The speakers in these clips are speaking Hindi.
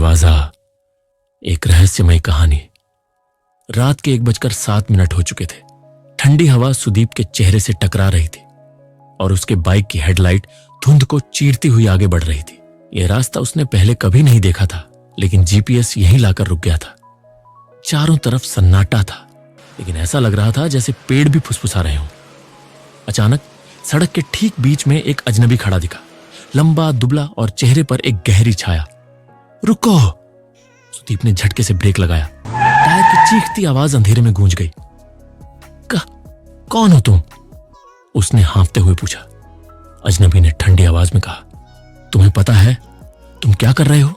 दरवाजा, एक रहस्यमय कहानी। रात के 1:07 हो चुके थे। ठंडी हवा सुदीप के चेहरे से टकरा रही थी और उसके बाइक की हेडलाइट धुंध को चीरती हुई आगे बढ़ रही थी। यह रास्ता उसने पहले कभी नहीं देखा था, लेकिन जीपीएस यहीं लाकर रुक गया था। चारों तरफ सन्नाटा था, लेकिन ऐसा लग रहा था जैसे पेड़ भी फुसफुसा रहे हों। अचानक सड़क के ठीक बीच में एक अजनबी खड़ा दिखा, लंबा, दुबला और चेहरे पर एक गहरी छाया। रुको! सुदीप ने झटके से ब्रेक लगाया। टायर की चीखती आवाज अंधेरे में गूंज गई। कौन हो तुम? उसने हाँफते हुए पूछा। अजनबी ने ठंडी आवाज में कहा, तुम्हें पता है तुम क्या कर रहे हो?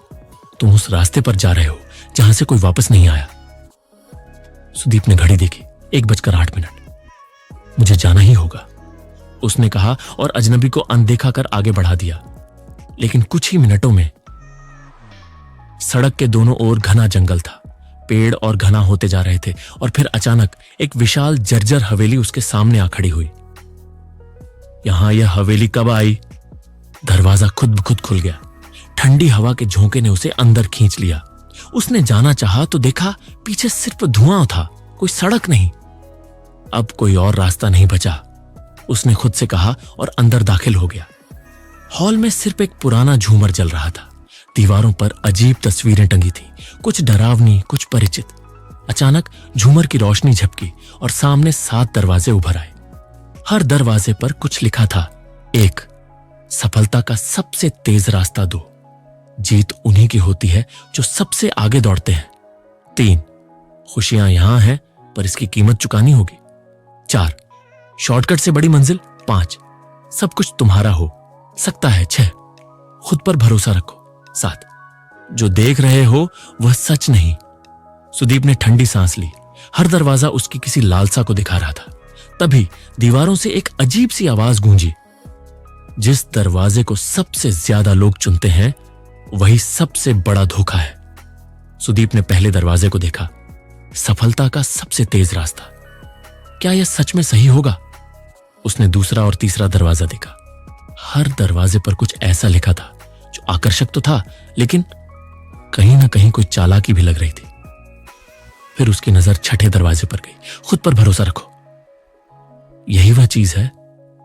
तुम उस रास्ते पर जा रहे हो जहां से कोई वापस नहीं आया। सुदीप ने घड़ी देखी, 1:08। मुझे जाना ही होगा, उसने कहा और अजनबी को अनदेखा कर आगे बढ़ा दिया। लेकिन कुछ ही मिनटों में सड़क के दोनों ओर घना जंगल था। पेड़ और घना होते जा रहे थे और फिर अचानक एक विशाल जर्जर हवेली उसके सामने आ खड़ी हुई। यहां यह हवेली कब आई? दरवाजा खुद ब खुद खुल गया। ठंडी हवा के झोंके ने उसे अंदर खींच लिया। उसने जाना चाहा तो देखा पीछे सिर्फ धुआं था, कोई सड़क नहीं। अब कोई और रास्ता नहीं बचा, उसने खुद से कहा और अंदर दाखिल हो गया। हॉल में सिर्फ एक पुराना झूमर जल रहा था। दीवारों पर अजीब तस्वीरें टंगी थीं, कुछ डरावनी, कुछ परिचित। अचानक झूमर की रोशनी झपकी और सामने 7 दरवाजे उभर आए। हर दरवाजे पर कुछ लिखा था। 1, सफलता का सबसे तेज रास्ता। 2, जीत उन्हीं की होती है जो सबसे आगे दौड़ते हैं। 3, खुशियां यहां हैं पर इसकी कीमत चुकानी होगी। 4, शॉर्टकट से बड़ी मंजिल। 5, सब कुछ तुम्हारा हो सकता है। 6, खुद पर भरोसा रखो। 7, जो देख रहे हो वह सच नहीं। सुदीप ने ठंडी सांस ली। हर दरवाजा उसकी किसी लालसा को दिखा रहा था। तभी दीवारों से एक अजीब सी आवाज गूंजी, जिस दरवाजे को सबसे ज्यादा लोग चुनते हैं वही सबसे बड़ा धोखा है। सुदीप ने पहले दरवाजे को देखा, सफलता का सबसे तेज रास्ता। क्या यह सच में सही होगा? उसने दूसरा और तीसरा दरवाजा देखा। हर दरवाजे पर कुछ ऐसा लिखा था जो आकर्षक तो था, लेकिन कहीं ना कहीं कोई चालाकी भी लग रही थी। फिर उसकी नजर छठे दरवाजे पर गई। खुद पर भरोसा रखो। यही वह चीज है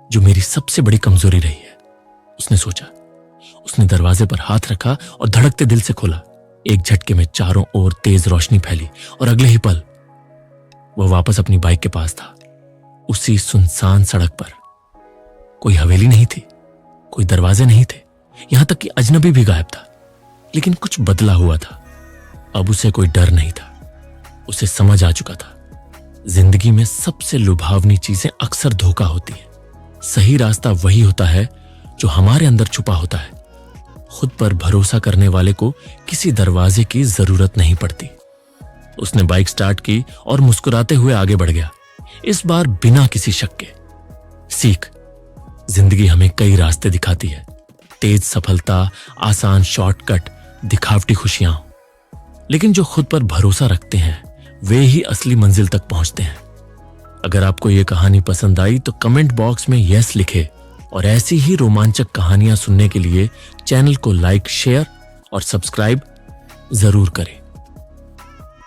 जो मेरी सबसे बड़ी कमजोरी रही है, उसने सोचा। उसने दरवाजे पर हाथ रखा और धड़कते दिल से खोला। एक झटके में चारों ओर तेज रोशनी फैली और अगले ही पल वह वापस अपनी बाइक के पास था। उसी सुनसान सड़क पर कोई हवेली नहीं थी, कोई दरवाजे नहीं थे, यहां तक कि अजनबी भी गायब था। लेकिन कुछ बदला हुआ था। अब उसे कोई डर नहीं था। उसे समझ आ चुका था, जिंदगी में सबसे लुभावनी चीजें अक्सर धोखा होती है। सही रास्ता वही होता है जो हमारे अंदर छुपा होता है। खुद पर भरोसा करने वाले को किसी दरवाजे की जरूरत नहीं पड़ती। उसने बाइक स्टार्ट की और मुस्कुराते हुए आगे बढ़ गया, इस बार बिना किसी शक के। सीख, जिंदगी हमें कई रास्ते दिखाती है। तेज सफलता, आसान शॉर्टकट, दिखावटी खुशियां। लेकिन जो खुद पर भरोसा रखते हैं वे ही असली मंजिल तक पहुंचते हैं। अगर आपको यह कहानी पसंद आई तो कमेंट बॉक्स में यस लिखे और ऐसी ही रोमांचक कहानियां सुनने के लिए चैनल को लाइक, शेयर और सब्सक्राइब जरूर करें।